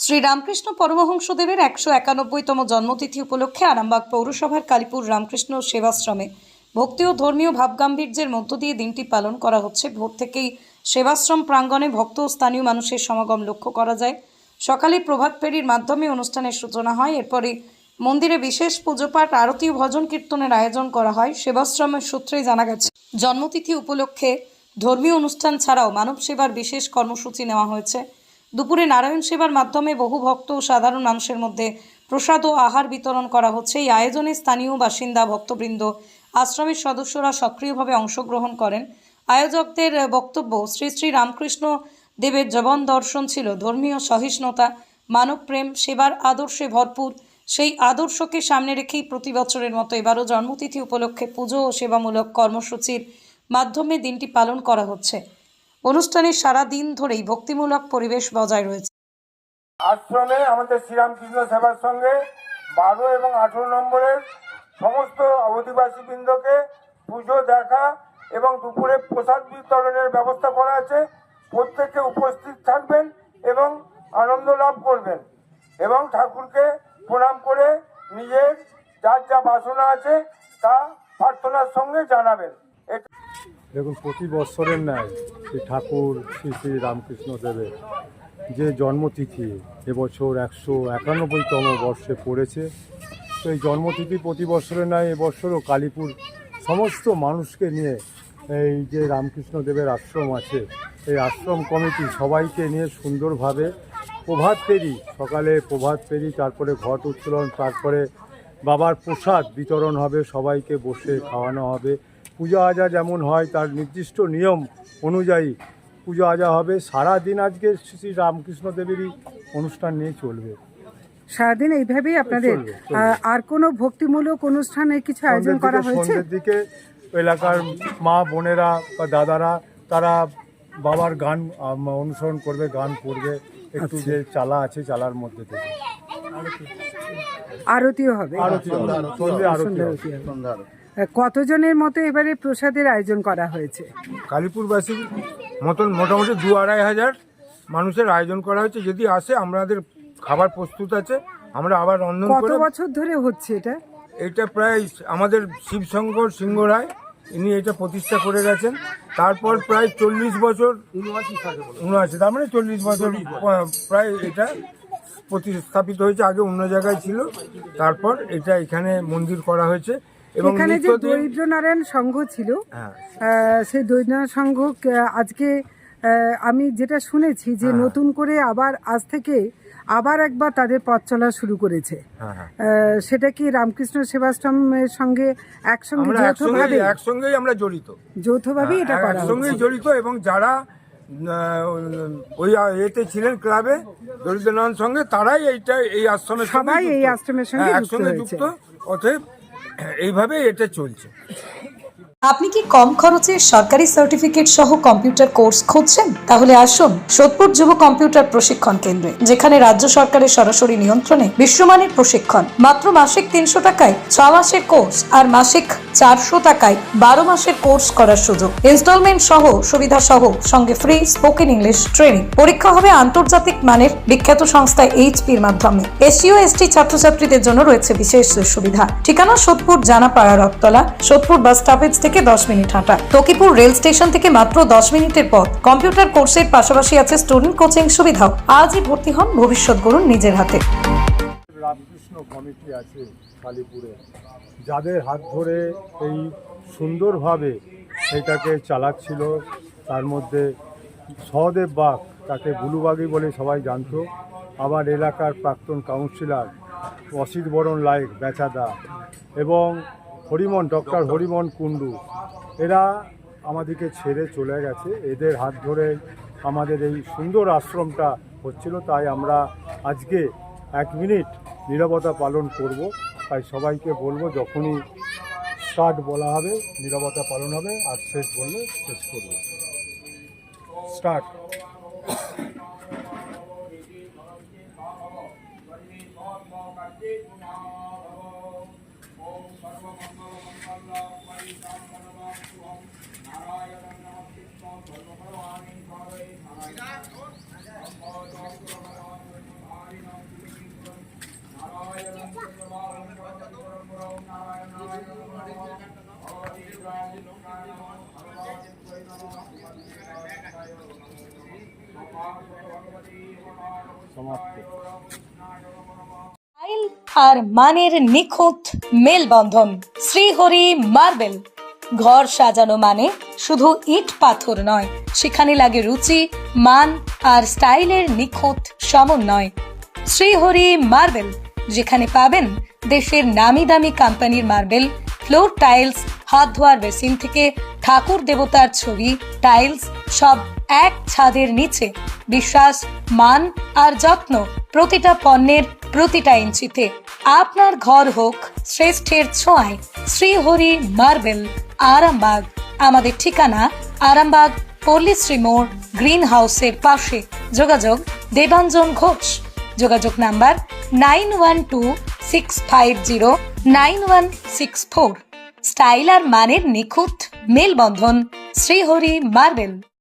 শ্রী রামকৃষ্ণ পরমহংসদেবের 191তম জন্মতিথি উপলক্ষে আরামবাগ পৌরসভার কালীপুর রামকৃষ্ণ সেবাশ্রমে ভক্তি ও ধর্মীয় ভাবগাম্ভীর্যের মধ্য দিয়ে দিনটি পালন করা হচ্ছে। ভোর থেকেই সেবাশ্রম প্রাঙ্গণে ভক্ত ও স্থানীয় মানুষের সমাগম লক্ষ্য করা যায়। সকালে প্রভাত ফেরির মাধ্যমে অনুষ্ঠানের সূচনা হয়। এরপরে মন্দিরে বিশেষ পুজোপাঠ, আরতি ও ভজন কীর্তনের আয়োজন করা হয়। সেবাশ্রমের সূত্রে জানা গেছে, জন্মতিথি উপলক্ষে ধর্মীয় অনুষ্ঠান ছাড়াও মানব সেবার বিশেষ কর্মসূচি নেওয়া হয়েছে। দুপুরে নারায়ণ সেবার মাধ্যমে বহু ভক্ত ও সাধারণ মানুষের মধ্যে প্রসাদ ও আহার বিতরণ করা হচ্ছে। এই আয়োজনে স্থানীয় বাসিন্দা, ভক্তবৃন্দ, আশ্রমের সদস্যরা সক্রিয়ভাবে অংশগ্রহণ করেন। আয়োজকদের বক্তব্য, শ্রী শ্রী রামকৃষ্ণ দেবের জীবন দর্শন ছিল ধর্মীয় সহিষ্ণুতা, মানবপ্রেম, সেবার আদর্শে ভরপুর। সেই আদর্শকে সামনে রেখেই প্রতি বছরের মতো এবারও জন্মতিথি উপলক্ষে পুজো ও সেবামূলক কর্মসূচির মাধ্যমে দিনটি পালন করা হচ্ছে। অনুষ্ঠানের সারা দিন ধরেই ভক্তিমূলক পরিবেশ বজায় রয়েছে। আশ্রমে আমাদের শ্রীরামকৃষ্ণ সেবার সঙ্গে 12 এবং 18 নম্বরের সমস্ত অধিবাসী বৃন্দকে পুজো দেখা এবং দুপুরে প্রসাদ বিতরণের ব্যবস্থা করা আছে। প্রত্যেকে উপস্থিত থাকবেন এবং আনন্দ লাভ করবেন এবং ঠাকুরকে প্রণাম করে নিজের যার যা বাসনা আছে তা প্রার্থনার সঙ্গে জানাবেন। দেখুন, প্রতি বৎসরের ন্যায় শ্রী ঠাকুর শ্রী শ্রী রামকৃষ্ণ দেবের যে জন্মতিথি এবছর 191তম বর্ষে পড়েছে। তো এই জন্মতিথি প্রতি বছরের ন্যায় এবছরও কালীপুর সমস্ত মানুষকে নিয়ে এই যে রামকৃষ্ণ দেবের আশ্রম আছে, এই আশ্রম কমিটি সবাইকে নিয়ে সুন্দরভাবে প্রভাত ফেরি, সকালে প্রভাত ফেরি, তারপরে ঘট উত্তোলন, তারপরে বাবার প্রসাদ বিতরণ হবে, সবাইকে বসে খাওয়ানো হবে। পূজা আজা যেমন হয় তার নির্দিষ্ট নিয়ম অনুযায়ী পূজা আজা হবে। সারাদিন আজকে শ্রী রামকৃষ্ণ দেবেরই অনুষ্ঠান নিয়ে চলবে। সারাদিন এইভাবেই আপনাদের আর কোনো ভক্তিমূলক অনুষ্ঠানে কিছু আয়োজন করা হয়েছে? সন্ধ্যের দিকে এলাকার মা বোনেরা বা দাদারা তারা বাবার গান অনুসরণ করবে, গান করবে, একটু যে চালা আছে চালার মধ্যে থেকে আরতিও হবে। কতজনের মতো এবারে প্রসাদের আয়োজন করা হয়েছে? কালীপুরবাসীর মতন মোটামুটি 2-2,500 মানুষের আয়োজন করা হয়েছে। যদি আসে আমাদের খাবার প্রস্তুত আছে, আমরা আবার রন্ধন করে। কত বছর ধরে হচ্ছে এটা? এটা প্রায় আমাদের শিবশঙ্কর সিংহ রায় ইনি এটা প্রতিষ্ঠা করে গেছেন। তারপর প্রায় 40 বছর, 79 তার মানে 40 বছর প্রায় এটা প্রতিস্থাপিত হয়েছে। আগে অন্য জায়গায় ছিল, তারপর এটা এখানে মন্দির করা হয়েছে। এবং এখানে যে দরিদ্র নারায়ণ সংঘ ছিল, সেই দরিদ্র সংঘ আজকে আমি যেটা শুনেছি যে নতুন করে আবার আজ থেকে আবার একবার তাদের পথ চলা শুরু করেছে। সেটা কি রামকৃষ্ণ সেবাশ্রমের সঙ্গে একসঙ্গে একসঙ্গেই আমরা জড়িত, যৌথভাবেই এটা করা একসঙ্গেই জড়িত। এবং যারা ওই এতে ছিলেন ক্লাবে দরিদ্র নারায়ণ সঙ্গে, তারাই এই আশ্রমের সবাই এই আশ্রমের সঙ্গে একসঙ্গে যুক্ত। অতএব এইভাবে এটা চলছে। আপনি কি কম খরচে সরকারি সার্টিফিকেট সহ কম্পিউটার কোর্স খুঁজছেন? তাহলে আসুন সোদপুর যুব কম্পিউটার প্রশিক্ষণ কেন্দ্রে, যেখানে রাজ্য সরকারের সরাসরি নিয়ন্ত্রণে বিশ্বমানের প্রশিক্ষণ। মাত্র মাসিক 300 টাকায় 6 মাসের কোর্স আর মাসিক 400 টাকায় 12 মাসের কোর্স করার সুযোগ। ইনস্টলমেন্ট সহ সুবিধা সহ, সঙ্গে ফ্রি স্পোকেন ইংলিশ ট্রেনিং। পরীক্ষা হবে আন্তর্জাতিক মানের বিখ্যাত সংস্থা এইচপির মাধ্যমে। এসসি ও এসটি ছাত্রছাত্রীদের জন্য রয়েছে বিশেষ সুবিধা। ঠিকানা সোদপুর জানাপাড়া রথতলা, সোদপুর বাস স্টপেজ থেকে 10 মিনিট হাঁটা, তকিপুর রেল স্টেশন থেকে মাত্র 10 মিনিটের পথ। কম্পিউটার কোর্সের পাশাপাশি আছে স্টুডেন্ট কোচিং সুবিধাও। আজই ভর্তি হন, ভবিষ্যৎ গড়ুন নিজের হাতে। রামকৃষ্ণ কমিটি আছে কালীপুরে, যাদের হাত ধরে এই সুন্দরভাবে এটাকে চালাচ্ছিল। তার মধ্যে সহদেব বাগ, তাকে বুলুবাগি বলে সবাই জানতো। আবার এলাকার প্রাক্তন কাউন্সিলর অসিত বরণ লাইক বেচাদা এবং ডক্টর হরিমন কুণ্ডু, এরা আমাদেরকে ছেড়ে চলে গেছে। এদের হাত ধরে আমাদের এই সুন্দর আশ্রমটা হচ্ছিল। তাই আমরা আজকে 1 মিনিট নীরবতা পালন করব। তাই সবাইকে বলবো, যখনই স্টার্ট বলা হবে নীরবতা পালন হবে, আর শেষ বললে শেষ করব। স্টার্ট। সমাপ্ত। স্টাইল আর মানের নিখুঁত মেলবন্ধন। শ্রীহরি মার্বেল। ঘর সাজানো মানে শুধু ইট পাথর নয়, সেখানে লাগে রুচি, মান আর স্টাইলের নিখুঁত সমন্বয়। শ্রীহরি মার্বেল, যেখানে পাবেন দেশের নামি দামি কোম্পানির মার্বেল, ফ্লোর টাইলস, হাত ধোয়ার বেসিন থেকে ঠাকুর দেবতার ছবি, টাইলস সব এক ছাদের নিচে। বিশ্বাস, মান আর যত্ন প্রতিটা পণ্যের প্রতিটা ইঞ্চিতে। আপনার ঘর হোক শ্রেষ্ঠের ছোঁয়ায়। শ্রীহরি মার্বেল, আরামবাগ। আমাদের ঠিকানা আরামবাগ পল্লীশ্রী মোড়, গ্রিন হাউসের পাশে। যোগাযোগ দেবাঞ্জন ঘোষ। যোগাযোগ নাম্বার 9126509164। স্টাইল আর মানের নিখুঁত মেলবন্ধন। শ্রীহরি মার্বেল।